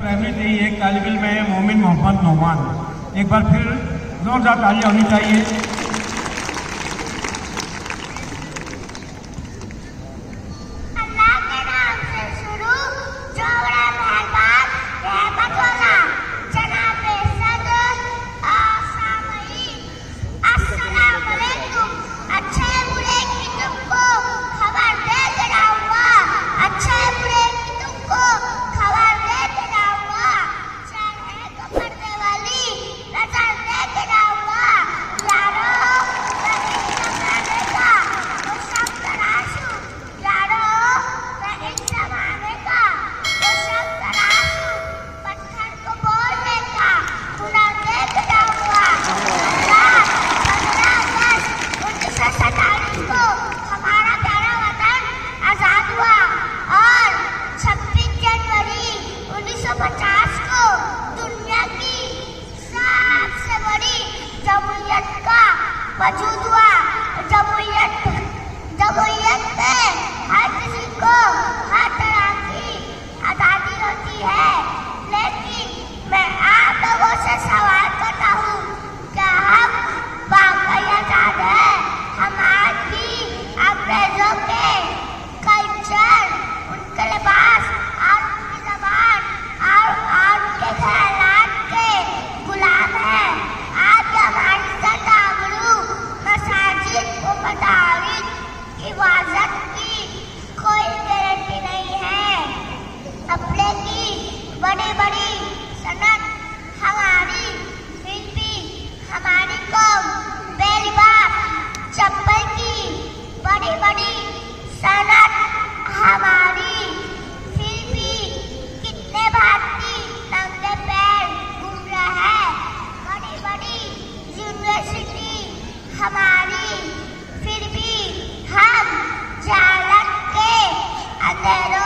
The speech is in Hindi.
प्राइमरी से ही एक तालिब इल्म है मोमिन मोहम्मद नोमान। एक बार फिर जोरदार तालियां होनी चाहिए। वजूद हुआ। जमहूरियत में हर किसी को हर तरह की आज़ादी होती है, लेकिन मैं आप लोगों से सवाल करता हूँ, क्या हम वाकई आज़ाद हैं? हम आज भी अंग्रेजों के कल्चर, उनके लिबास और उनकी ज़बान और उनके ख्यालात के गुलाम हैं। आज हमारी मदारिस हिफाजत की कोई गारंटी नहीं है। कपड़े की बड़ी बड़ी सनत हमारी, फिर भी हमारी कौम बेलिबास। चप्पल की बड़ी बड़ी सनत हमारी, फिर भी कितने भारतीय नंगे पैर घूम रहे हैं। बड़ी बड़ी यूनिवर्सिटी हमारी, फिर भी हम जालक के अंधेरों